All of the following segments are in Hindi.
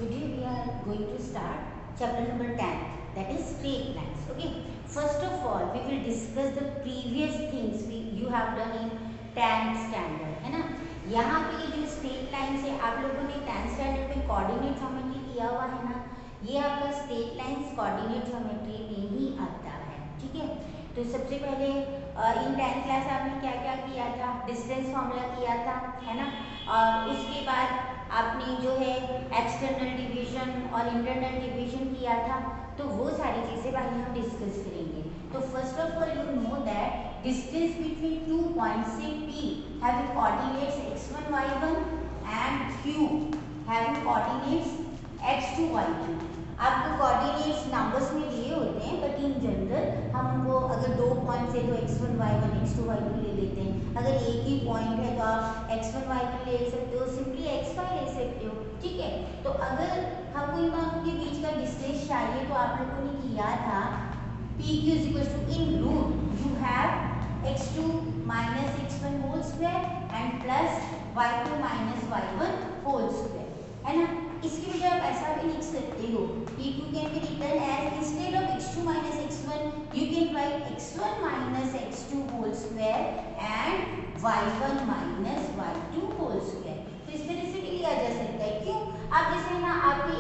Today we are going to start chapter number 10, that is straight lines. Okay. First of all, we will discuss the previous things you have done in 10th standard, है ना. यहाँ पे ये जो स्ट्रेट लाइन है आप लोगों ने 10th स्टैंडर्ड में कोऑर्डिनेट ज्योमेट्री किया हुआ है ना. ये आपका स्ट्रेट लाइंस कोऑर्डिनेट ज्योमेट्री में ही आता है. ठीक है. तो सबसे पहले इन 10th क्लास आपने क्या क्या किया था, डिस्टेंस फॉर्मूला किया था, है ना. और उसके बाद आपने जो है एक्सटर्नल डिवीजन और इंटरनल डिवीजन किया था. तो वो सारी चीज़ें पहले हम डिस्कस करेंगे. तो first of all you know that distance between 2 points say P having coordinates x1 y1 and Q having coordinates x2 y2. आपको कोऑर्डिनेट्स नंबर्स में दिए होते हैं, बट इन जनरल हम उनको अगर 2 पॉइंट्स है तो x1 y1 x2 y2 ले लेते हैं. अगर एक ही पॉइंट है तो आप x1 y1 ले सकते हो, सिंपली x5 ले सकते हो. ठीक है. तो अगर हमको इन दोनों के बीच का डिस्टेंस चाहिए तो आप लोगों ने किया था PQ is equal to in root you have x2 minus x1 whole square and plus y2 minus y1 whole square, है ना. इसकी वजह आप ऐसा भी लिख सकते हो, PQ can be written as instead of x2 minus x1 you can write x1 minus x2 whole square and y1 minus y2 whole square. तो इस तरह से भी लिया जा सकता है. क्यों? आप जैसे ना आपके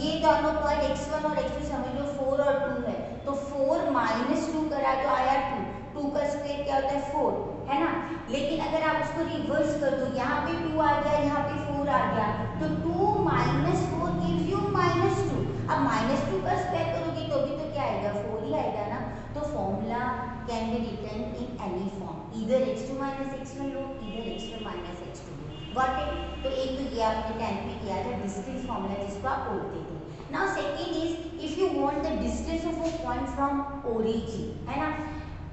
ये दोनों पॉइंट x1 और x2 समझ लो 4 और 2 है, तो 4 माइनस 2 करा तो आया 2. 2 का स्क्वायर क्या होता है 4, है ना. लेकिन अगर आप उसको रिवर्स कर दो, यहाँ पे 2 आ गया, यहाँ पे 4 आ गया, तो 2 माइनस 4 गिव्स यू माइनस 2. अब माइनस 2 का स्क्वायर करोगे तो भी तो क्या आएगा 4 ही आएगा ना. तो formula can be written in any form, इधर x2 माइनस x1 लो, इधर x1 minus x2 low. Got it. तो एक तो ये आपने 10th में किया था डिस्टेंस फॉर्मूला जिसको आप बोलते थे. Now second is if you want the distance of a point from origin, है ना.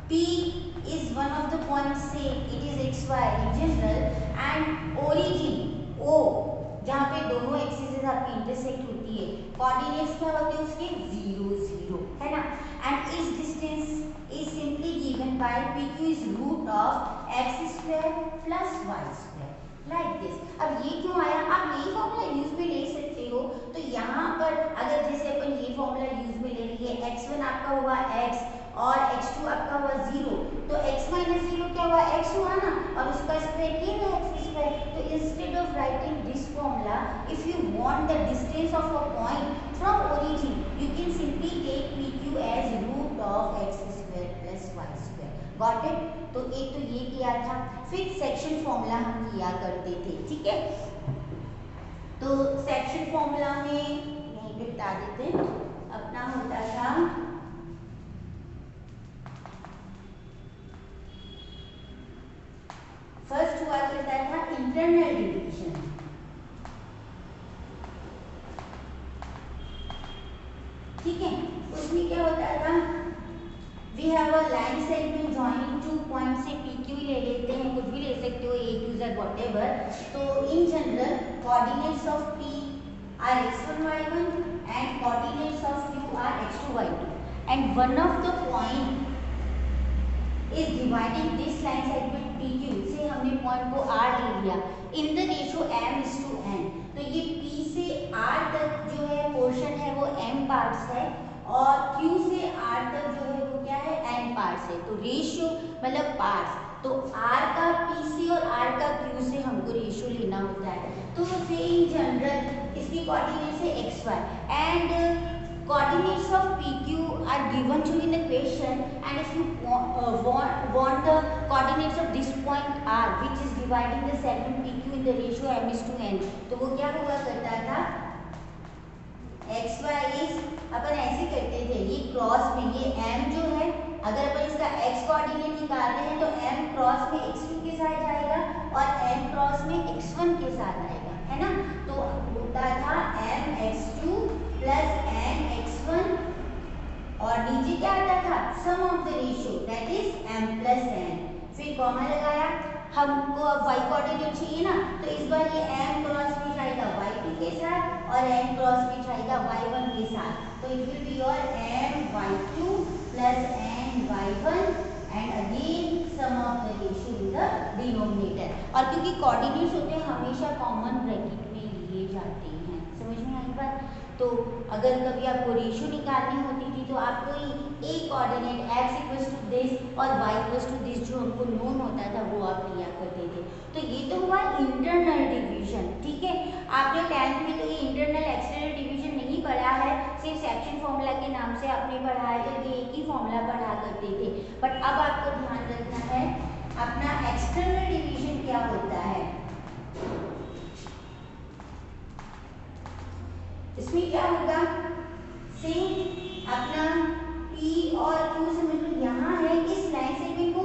P is one of the points, say it is xy in general, and origin O जहाँ पे दोनों एक्सिस आपकी इंटरसेक्ट होती है, कोऑर्डिनेट्स क्या होते हैं उसके 0 0, है ना. एंड इस distance is simply given by PQ is root of x square plus y square like this. अब ये क्यों आया, आप यही फॉर्मूला यूज में ले सकते हो. तो यहाँ पर अगर जैसे अपन ये फॉर्मूला यूज में ले लिए, x1 आपका हुआ x और x2 आपका हुआ 0, तो x माइनस 0 क्या हुआ x हुआ ना, और उसका स्क्वायर किया ना x स्क्वायर. तो instead of writing this formula, if you want the distance of a point from origin you can simply take PQ as root of x square plus y square. Got it. तो एक तो ये किया था. फिर सेक्शन फॉर्मूला हम किया करते थे. ठीक है. तो सेक्शन फॉर्मूला में यहीं पे बता देते हैं, अपना होता था फर्स्ट हुआ करता था इंटरनल डिवीजन. ठीक है. उसमें क्या होता था, we have a line segment joining 2 point से PQ ले लेते हैं, कुछ भी ले सकते हो, A to Z व्हाटएवर. तो in general coordinates of P are x1 y1 and coordinates of Q are x2 y2, and one of the point is dividing this line segment PQ से हमने पॉइंट को R ले लिया in the ratio m:n. तो ये P से R तक जो है पोर्शन है वो m पार्ट्स है, और Q से R तक जो है वो क्या है n पार्ट्स है. तो रेशियो मतलब पार्ट्स, तो R का P से और R का Q से हमको रेशियो लेना होता है. तो से इन जनरल इसकी कोऑर्डिनेट्स है xy and coordinates of PQ are given to you in the question, and if you want the coordinates of this point R which is dividing the segment PQ in the ratio m:n, तो वो क्या हुआ करता था, xy is अपन ऐसे करते थे, ये क्रॉस में ये m जो है, अगर अपन इसका x कोऑर्डिनेट निकाल रहे हैं तो m क्रॉस में x2 के साथ जाएगा और m क्रॉस में x1 के साथ आएगा, है ना. तो होता था mx2 प्लस mx1, और नीचे क्या आता था sum of the ratio that is m plus n. फिर कॉमा लगाया, हमको अब y कोऑर्डिनेट चाहिए ना, तो इस बार ये m क्रॉस में जाएगा y2 के साथ और n क्रॉस में जाएगा y1 के साथ. तो it will be your my2 plus ny1 and again sum of the ratio in the denominator. और क्योंकि कोऑर्डिनेट्स होते हैं हमेशा कॉमन ब्रैकेट में लिए जाते हैं. समझ में आई बात? तो अगर कभी आपको रेशियो निकालनी होती थी तो आपको a coordinate x equals to this और y इक्वल्स टू दिस जो हमको नोन होता था वो आप लिया करते थे। तो ये तो हुआ इंटरनल डिवीजन, ठीक है। आपने 10th में तो ये इंटरनल एक्सटर्नल डिवीजन नहीं पढ़ा है, सिर्फ सेक्शन फॉर्मूला के नाम से आपने पढ़ा है, तो ये एक ही फॉर्मूला पढ़ा करते थे। बट अब आपको ध्यान रखना है अपना एक्सटर्नल डिवीजन क्या होता है। इसमें क्या होगा, सेम अपना P और Q समझ लो यहाँ है, इस लाइन सेगमेंट को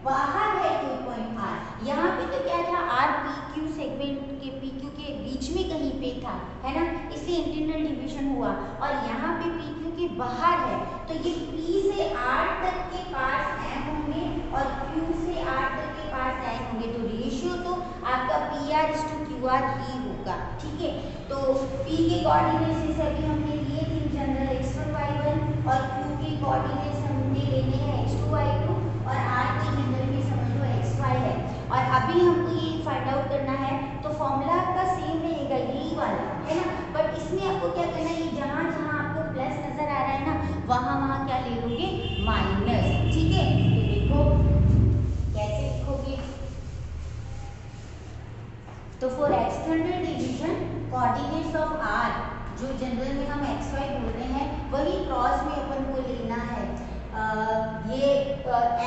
बाहर है कोई पॉइंट R। यहाँ पे तो क्या था, R PQ सेगमेंट के PQ के बीच में कहीं पे था, है ना, इसलिए इंटरनल डिवीजन हुआ। और यहाँ पे PQ के बाहर है, तो ये P से R तक के पार्ट्स M होंगे और Q से R तक के पार्ट्स N होंगे। तो रेशियो तो आपका PR/QR ही होगा, ठीक है। तो P के कोऑर्डिनेट्स जैसे अभी हमने लिए थे जनरल x1 y1 और Q के कोऑर्डिनेट्स हमने लेने हैं x2 y2 और R के जनरल में समझ लो xy है। और अभी हमको ये फाइंड आउट करना है, तो फॉर्मूला आपका सेम रहेगा यही वाला, है ना। बट इसमें आपको क्या करना है, जहाँ जहाँ आपको प्लस नजर आ रहा है ना, वहाँ वहाँ क्या ले लोगे, माइनस, ठीक है। तो देखो कैसे लिखोगे, तो for external division coordinates of R, जो जनरल में हम xy बोल रहे हैं, वही क्रॉस में अपन को लेना है। ये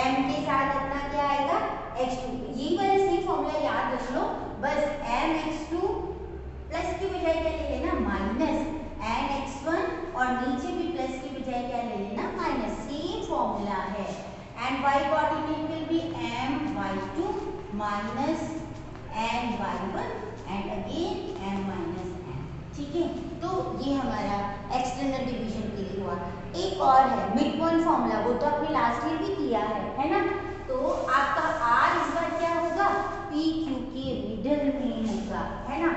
m के साथ अपना क्या आएगा, x2। यही वाला सेम फॉर्मूला याद रख लो, बस m x2 प्लस की बजाय क्या ले लेना, माइनस n x1 और नीचे भी प्लस की बजाय क्या ले लेना, माइनस। सेम फॉर्मूला है। And y coordinate will be m y2 minus n y1 and again m minus n, ठीक है। तो ये हमारा एक्सटर्नल डिवीजन के लिए हुआ। एक और है मिड पॉइंट फॉर्मूला, वो तो आपने लास्ट ईयर भी किया है ना। तो आपका R इस बार क्या होगा, PQ के मिडल में होगा, है ना।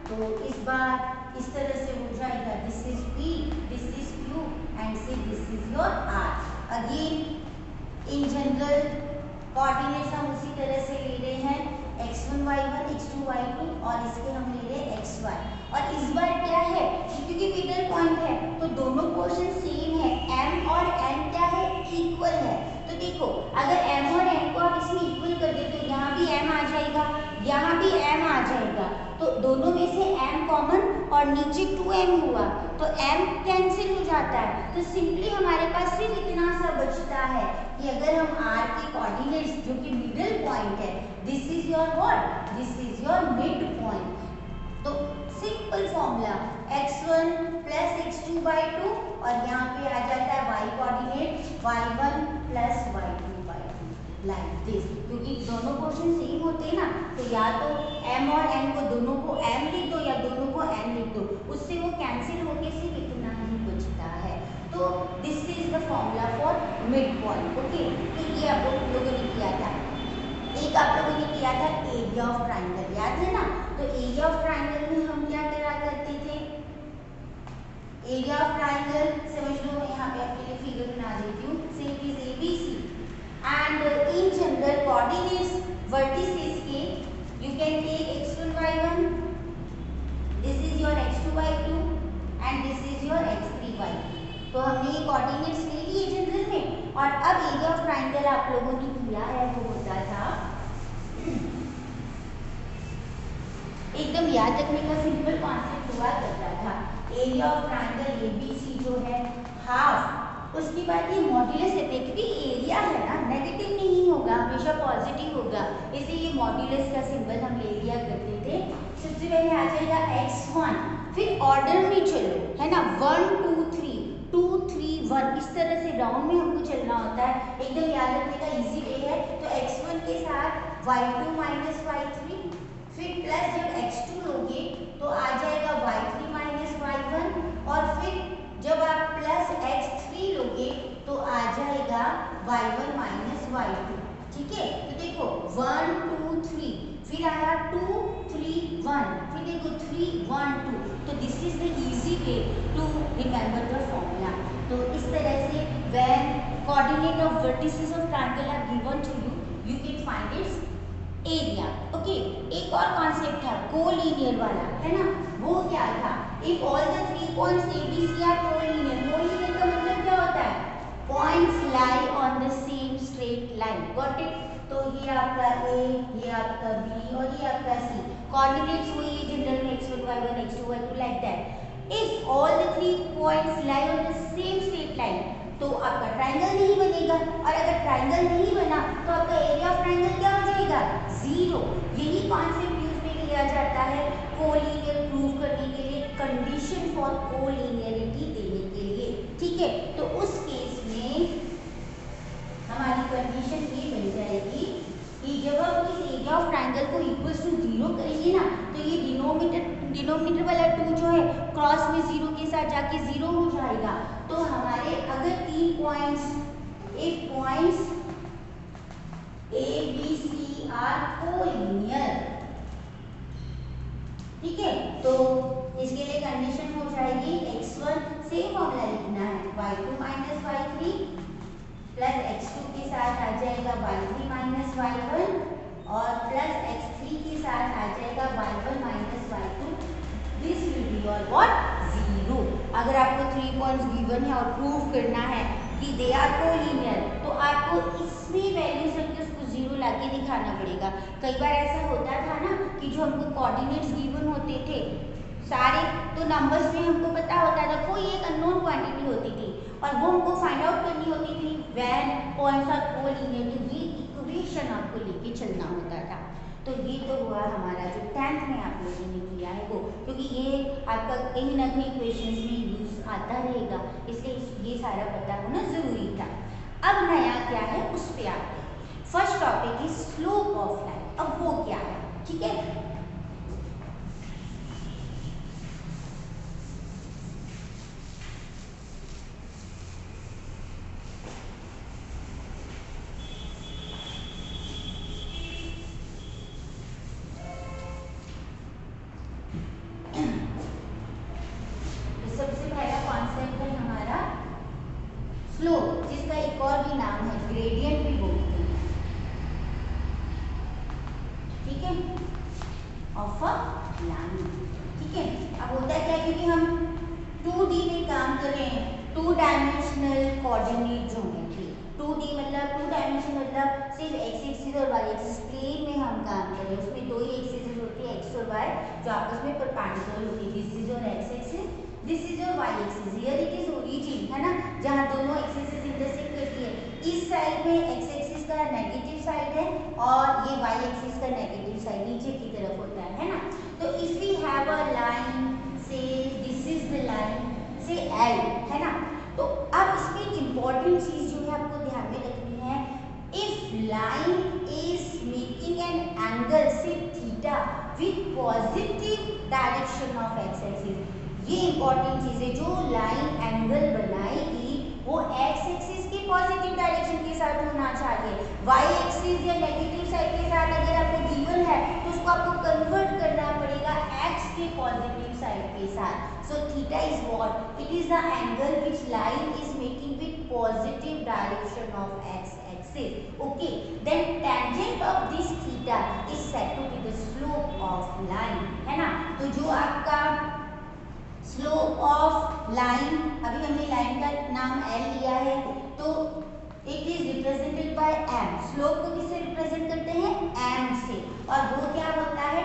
तो इस बार इस तरह से हो जाएगा, this is P, this is Q and say this is your R। Again in general coordinates हम उसी तरह से ले रहे हैं, x1 y1 x2 y2 और इसके हम ले रहे हैं xy। और इस बार क्या है, क्योंकि मिडल पॉइंट है तो दोनों पोर्शन सेम है, m और n क्या है, इक्वल है। तो देखो अगर m और n को आप इसमें इक्वल कर दे तो यहाँ भी m आ जाएगा, यहाँ भी m आ जाएगा, तो दोनों में से m कॉमन और नीचे 2m हुआ तो m कैंसिल हो जाता है। तो सिंपली हमारे पास सिर्फ इतना सा बचता है कि अगर हम R के कोऑर्डिनेट्स जो कि मिडल पॉइंट है, this is your what, this is your mid point. तो simple formula x1 plus x2 by 2 और यहाँ पे आ जाता है y coordinate y1 plus y2 by 2 like this. क्योंकि दोनों पोर्शन सेम होते हैं ना, तो या तो m और n को दोनों को m लिख दो या दोनों को n लिख दो, उससे वो कैंसिल होके सिर्फ इतना ही बचता है। तो this is the formula for mid point, okay. तो ये आप लोगों ने किया था। एक आप लोगों ने किया था एरिया ऑफ ट्राइंगल, याद है ना। तो एरिया ऑफ ट्राइंगल में हम क्या करा करते थे, एरिया ऑफ ट्राइंगल समझ लो, यहाँ पे आपके लिए फिगर बना देती हूँ, say it is ABC and in general coordinates vertices के you can take x1 y1, this is your x2 y2 and this is your x3 y3। तो हमने ये कोऑर्डिनेट्स ले लिए जनरल में, और अब एरिया ऑफ ट्राइंगल आप लोगों ने किया है वो होता था, एकदम याद रखने का सिंपल कॉन्सेप्ट हुआ करता था, एरिया ऑफ ट्राइंगल ABC जो है हाफ, उसके बाद ये मॉड्यूलस है, क्योंकि एरिया है ना, नेगेटिव नहीं होगा, हमेशा पॉजिटिव होगा, इसलिए ये मॉड्यूलस का सिंबल हम ले लिया करते थे। सबसे पहले आ जाएगा x1, फिर ऑर्डर में चलो, है ना, 1 2 3 2 3 1, इस तरह से राउंड में हमको चलना होता है, एकदम याद रखने का इजी वे है। तो x1 के साथ y2 माइनस y3, फिर प्लस जब x2 लोगे तो आ जाएगा y3 माइनस y1, और फिर जब आप प्लस x3 लोगे तो आ जाएगा y1 माइनस y2, ठीक है। तो देखो 1 2 3, फिर आया 2 3 1, फिर देखो 3 1 2। तो this is the easy way to remember the formula. तो इस तरह से when coordinate of vertices of triangle are given to you, you can find its area, okay. एक और कॉन्सेप्ट था कोलिनियर वाला, है ना, वो क्या था, if all the 3 points ABC are collinear, collinear का मतलब क्या होता है? Points lie on the same straight line, got it? तो ये आपका A, ये आपका B और ये आपका C, कोऑर्डिनेट्स वही जनरल में x1 y1 x2 y2 like that. If all the 3 points lie on the same straight line तो आपका ट्रायंगल नहीं बनेगा, और अगर ट्रायंगल नहीं बना तो आपका एरिया ऑफ ट्रायंगल क्या हो जाएगा? 0। यही कॉन्सेप्ट यूज में लिया जाता है कोलिनियर प्रूव करने के लिए, कंडीशन फॉर कोलिनियरिटी देने के लिए, ठीक है? तो उस केस में हमारी कंडीशन ये बन जाएगी कि जब हम इस एरिया ऑफ ट्रायंगल को इक्वल्स टू 0 करेंगे ना, तो ये डिनोमिनेटर वाला 2 जो है क्रॉस में 0 के साथ जाके 0 हो जाएगा। तो हमारे अगर 3 points, if points A B C are collinear, ठीक है, तो इसके लिए कंडीशन हो जाएगी x1 सेम फॉर्मूला लिखना है, y2 minus y3 plus x2 के साथ आ जाएगा y3 माइनस y1 और प्लस x3 के साथ आ जाएगा y1 minus y2। This will be your what? 0। अगर आपको 3 पॉइंट्स गिवन है और प्रूव करना है कि दे आर कोलिनियर, तो आपको इसमें वैल्यूज रख के उसको 0 लाके दिखाना पड़ेगा। कई बार ऐसा होता था ना कि जो हमको कोऑर्डिनेट्स गिवन होते थे सारे, तो नंबर्स में हमको पता होता था, कोई एक अननोन क्वांटिटी होती थी और वो हमको फाइंड आउट करनी होती थी व्हेन पॉइंट्स आर कोलिनियर, तो ये इक्वेशन आपको लेके चलना होता था। तो ये तो हुआ हमारा जो 10th में आप लोगों ने किया है वो, क्योंकि ये आपका कहीं ना कहीं क्वेश्चंस में यूज आता रहेगा, इसलिए ये सारा पता होना जरूरी था। अब नया क्या है उस पे आते हैं। First topic is slope of line. अब वो क्या है, ठीक है? स्लोप, जिसका एक और भी नाम है ग्रेडियंट भी बोलते हैं, ठीक है, ऑफ अ लाइन, ठीक है? अब होता क्या है, क्योंकि हम 2D में काम कर रहे हैं, 2 डायमेंशनल कोऑर्डिनेट ज्योमेट्री, 2D मतलब 2 डायमेंशन मतलब सिर्फ x एक्सिस और y एक्सिस प्लेन में हम काम कर रहे हैं, उसमें 2 ही एक्सिस होती है x और y जो आपस में परपेंडिकुलर होती है। This is your x axis, this is your y axis, here it is origin, है ना, जहां दोनों एक्सिस इंटरसेक्ट करती है। इस साइड में x एक्सिस का नेगेटिव साइड है और ये y एक्सिस का नेगेटिव साइड नीचे की तरफ होता है ना। तो if we have a line, say this is the line, say L, है ना, तो अब इसमें एक इंपॉर्टेंट चीज जो है आपको ध्यान में रखनी है, if line is making an angle say theta with positive direction of x axis, ये इंपॉर्टेंट चीज है, जो लाइन एंगल बनाएगी वो x एक्सिस के पॉजिटिव डायरेक्शन के साथ होना चाहिए। y एक्सिस या नेगेटिव साइड के साथ अगर आपको गिवन है तो उसको आपको कन्वर्ट करना पड़ेगा x के पॉजिटिव साइड के साथ। So theta is what? It is the angle which line is making with positive direction of x axis. Okay, then tangent of this theta is said to be the slope of line, है ना। तो जो आपका स्लोप ऑफ लाइन, अभी हमने लाइन का नाम L लिया है, तो it is represented by m। Slope को किससे रिप्रेजेंट करते हैं? m से, और वो क्या होता है?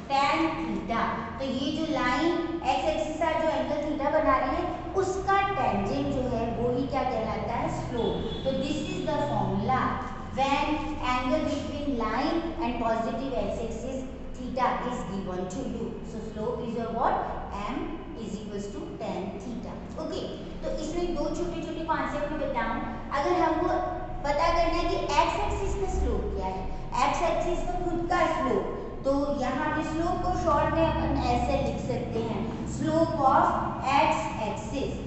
tan theta. तो ये जो लाइन x एक्सिस से जो एंगल थीटा बना रही है उसका टेंजेंट जो है वो ही क्या कहलाता है? स्लोप। तो this is the formula when angle between line and positive x axis theta is given to you. So slope is your what? m is equals to tan theta। Okay, तो इसमें दो छोटे छोटे कॉन्सेप्ट में बताऊं। अगर हमको पता करना है कि x एक्सिस का स्लोप क्या है, x एक्सिस का खुद का स्लोप, तो यहाँ पे स्लोप को शॉर्ट में अपन ऐसे लिख सकते हैं, स्लोप ऑफ x एक्सिस,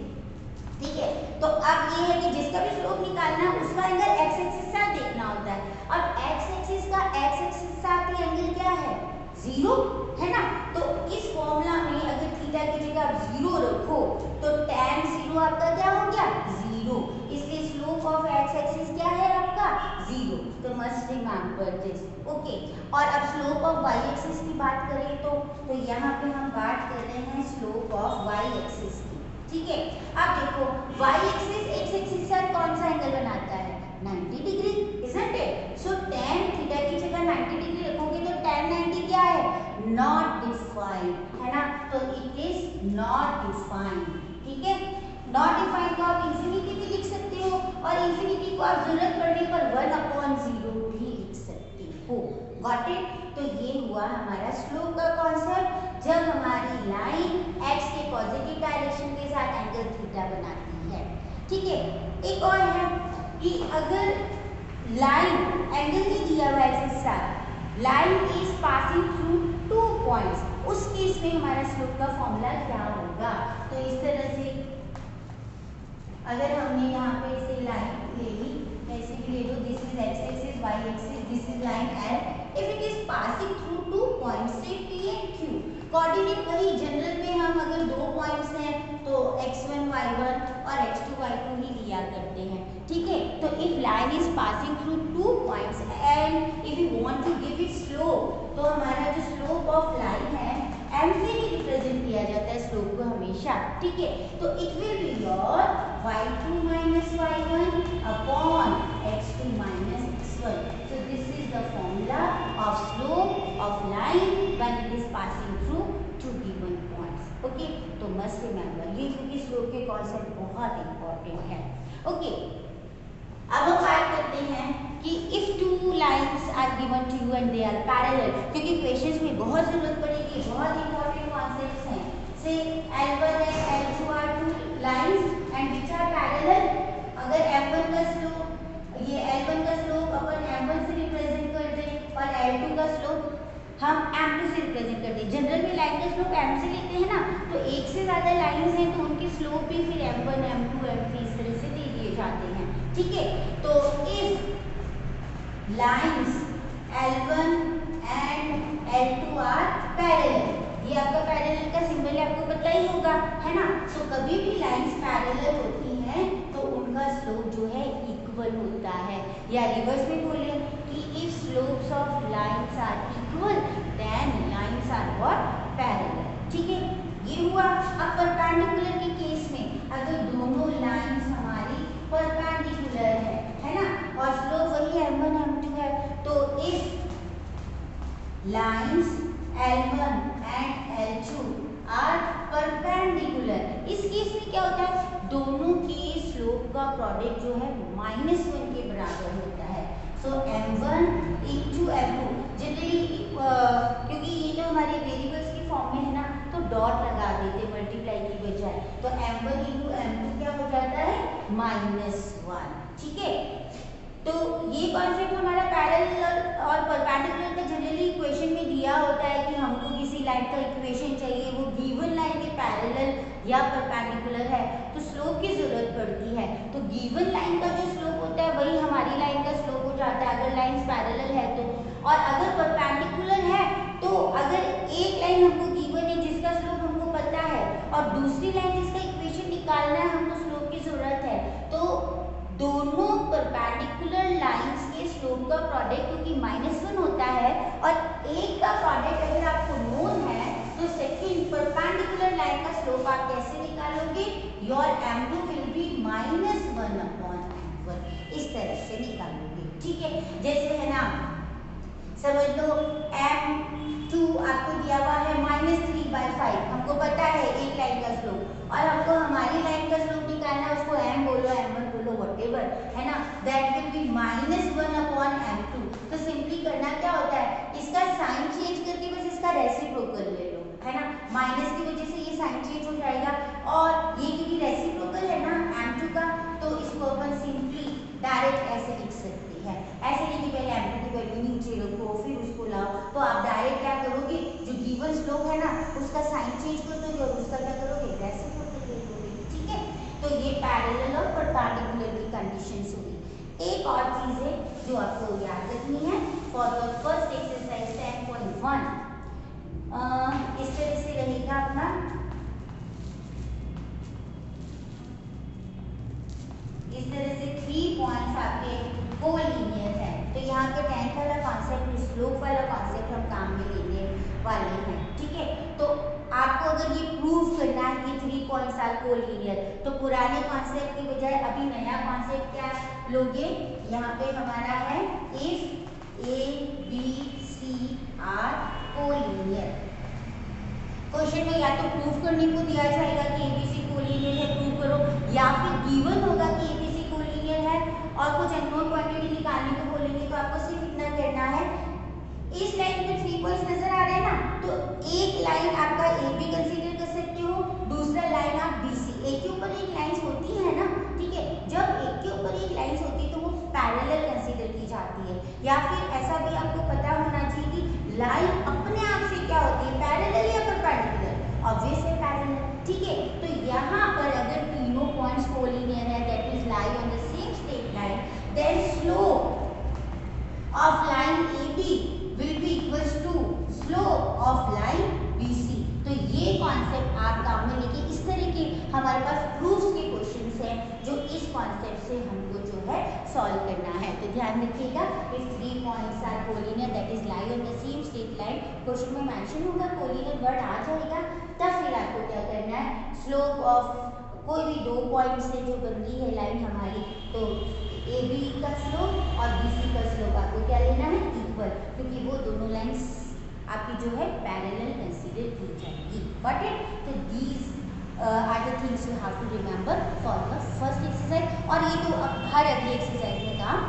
ठीक है। तो अब ये है कि जिसका भी स्लोप निकालना है उसका एंगल x एक्सिस साथ देखना होता है। अब x एक्सिस का x एक्सिस साथ ही एंगल क्या है? 0, है ना। तो इस फॉर्मूला में अगर थीटा की जगह आप 0 रखो तो tan 0 आपका क्या हो गया? 0 जीरो, इसलिए स्लोप ऑफ एक्स एक्सिस क्या है आपका जीरो, तो मस्ट रिमेंबर दिस। ओके, और अब स्लोप ऑफ वाई एक्सिस की बात करें तो यहाँ पे हम बात कर रहे हैं स्लोप ऑफ वाई एक्सिस की, ठीक है। अब देखो वाई एक्सिस एक्स एक्सिस से कौन सा एंगल बनाता है 90 degree, isn't it? So tan theta की जगह 90 डिग्री रखोगे तो tan 90 क्या है नॉट डिफाइंड, है ना, तो इट इज नॉट डिफाइंड, ठीक है। नॉट डिफाइंड को आप इंफिनिटी भी लिख सकते हो और इंफिनिटी को आप जरूरत पड़ने पर 1/0 भी लिख सकते हो, गॉट इट? तो ये हुआ हमारा स्लोप का कॉन्सेप्ट जब हमारी लाइन x के पॉजिटिव डायरेक्शन के साथ एंगल थीटा बनाती है, ठीक है। एक और है कि अगर लाइन एंगल नहीं दिया हुआ है इसके साथ, line is passing through 2 points, उस केस में हमारा स्लोप का फॉर्मूला क्या होगा? तो इस तरह से अगर हमने यहाँ पे इसे लाइन ले ली, ऐसे भी ले लो, this is x axis y axis, this is line L, if it is passing through 2 points say P and Q, coordinate वही जनरल में हम अगर 2 पॉइंट्स हैं तो x1 y1 और x2 y2 ही लिया करते हैं, ठीक है। तो if line is passing through 2 points and if you want to give it slope, तो हमारा जो स्लोप ऑफ लाइन है m से ही रिप्रेजेंट किया जाता है स्लोप को हमेशा, ठीक है। तो it will be your y2 minus y1 upon x2 minus x1. So this is the formula of slope of line when it is passing through two given points. Okay, तो must remember ये क्योंकि स्लोप के कॉन्सेप्ट बहुत इंपॉर्टेंट है। ओके, अब हम बात करते हैं कि if two lines are given to you and they are parallel, क्योंकि क्वेश्चंस में बहुत जरूरत पड़ेगी, बहुत इंपॉर्टेंट कॉन्सेप्ट्स हैं। से L1 and L2 are two lines and which are parallel, अगर M1 का स्लोप ये L1 का स्लोप अपन M1 से रिप्रेजेंट कर दें और L2 का स्लोप हम M2 से रिप्रेजेंट करते हैं। जनरल में लाइन का स्लोप M से लेते हैं ना, तो एक से ज्यादा लाइंस हैं तो उनके स्लोप भी फिर M1 M2 M3 इस तरह से दे दिए जाते हैं, ठीक है। तो if lines L1 and L2 are parallel, ये आपका पैरेलल का सिंबल है, आपको पता ही होगा, है ना। तो कभी भी लाइंस पैरेलल होती हैं तो उनका स्लोप जो है इक्वल होता है, या रिवर्स में बोले कि if slopes of lines are equal then lines are what parallel, ठीक है। ये हुआ। अब परपेंडिकुलर के केस में अगर दोनों लाइंस हमारी परपेंडिकुलर है ना, और स्लोप वही m1 m2 है, तो if lines L1 and L2 are perpendicular, इस केस में क्या होता है, दोनों के स्लोप का प्रोडक्ट जो है -1 के बराबर होता है। सो m1 into m2 जनरली क्योंकि ये जो हमारे वेरिएबल्स की फॉर्म में है ना, तो डॉट लगा देते मल्टीप्लाई की बजाय, तो m1 into m2 क्या हो जाता है -1, ठीक है। तो ये कॉन्सेप्ट हमारा पैरेलल और परपेंडिकुलर का जनरली इक्वेशन में दिया होता है कि हमको किसी लाइन का इक्वेशन चाहिए, वो गिवन लाइन के पैरेलल या परपेंडिकुलर है तो स्लोप की जरूरत पड़ती है। तो गिवन लाइन का जो स्लोप होता है वही हमारी लाइन का स्लोप हो जाता है अगर लाइंस पैरेलल है तो, और अगर परपेंडिकुलर है तो अगर एक लाइन हमको गिवन है जिसका स्लोप हमको पता है और दूसरी लाइन जिसका इक्वेशन निकालना है हमको स्लोप की जरूरत है, तो दोनों परपेंडिकुलर लाइंस के स्लोप का प्रोडक्ट क्योंकि -1 होता है और एक का प्रोडक्ट अगर आपको नोन है तो सेकंड परपेंडिकुलर लाइन का स्लोप आप कैसे निकालोगे, your m2 will be -1/m1, इस तरह से निकालोगे, ठीक है। जैसे है ना, समझ लो m2 आपको दिया हुआ है -3/5, हमको पता है एक लाइन का स्लोप और हमको हमारी लाइन का स्लोप निकालना है, उसको m बोलो m1 बोलो व्हाटएवर, है ना, दैट विल बी -1/m2। तो सिंपली करना क्या होता है, इसका साइन चेंज करके बस इसका रेसिप्रोकल ले लो, है ना, माइनस की वजह से ये साइन चेंज हो जाएगा और ये क्योंकि रेसिप्रोकल है ना m2 का, तो इसको अपन सिंपली डायरेक्ट ऐसे लिख सकते हैं। ऐसे नहीं कि पहले m2 की वैल्यू नीचे रखो फिर उसको लाओ, तो आप डायरेक्ट क्या करोगे, जो गिवन स्लोप है ना उसका साइन चेंज कर दोगे और उसका क्या करोगे, रेसिप्रोकल ले लोगे, ठीक है। तो ये पैरेलल और परपेंडिकुलर की कंडीशंस हुई। एक और चीज है जो आपको याद रखनी है फॉर द फर्स्ट एक्सरसाइज 10.1, इस तरह से रहेगा अपना, कोलिनियर है। तो यहाँ पे 10th वाला कॉन्सेप्ट, स्लोप वाला कॉन्सेप्ट हम काम में लेने वाले हैं, ठीक है। तो आपको अगर ये प्रूव करना है कि 3 पॉइंट्स आर कोलिनियर, तो पुराने कॉन्सेप्ट की बजाय अभी नया कॉन्सेप्ट क्या लोगे, यहाँ पे हमारा है if A B C are collinear. Question में या तो प्रूव करने को दिया जाएगा कि एबीसी कोलिनियर है, प्रूव करो, या फिर गिवन होगा कि एबीसी कोलिनियर है और कुछ अननोन क्वांटिटी निकालने को बोलेंगे। तो आपको सिर्फ इतना करना है, इस लाइन पे 3 पॉइंट्स नजर आ रहे हैं ना, तो एक लाइन आपका ए बी कंसीडर कर सकते हो, दूसरा लाइन आप बी सी। एक के ऊपर एक लाइंस होती है ना, ठीक है। जब एक के ऊपर एक लाइंस होती है तो वो पैरेलल कंसीडर की जाती है, या फिर ऐसा भी आपको पता होना चाहिए कि लाइन अपने आप से क्या होती है, पैरेलल या परपेंडिकुलर, ऑब्वियस है पैरेलल, ठीक है। तो यहाँ पर अगर तीनों पॉइंट्स कोलिनियर है, that is lie on the same straight line, then slope of line AB will be equals to slope of line BC। तो ये कॉन्सेप्ट आप काम में लेके, इस तरह के हमारे पास प्रूफ्स के क्वेश्चंस हैं जो इस कॉन्सेप्ट से हमको जो है सॉल्व करना है। तो ध्यान रखिएगा, if 3 points are collinear that is lie on the same straight line, question में मेंशन होगा, कोलिनियर वर्ड आ जाएगा, तब फिर आपको क्या करना है, स्लोप ऑफ कोई भी 2 पॉइंट से जो बनती है लाइन हमारी, तो ए बी का स्लोप और बी सी का स्लोप आपको क्या लेना है, इक्वल, क्योंकि वो दोनों लाइंस आपकी जो है पैरेलल कंसीडर की जाएगी। Got it? तो these are the things you have to remember for the first exercise, और ये तो अब हर अगली एक्सरसाइज में काम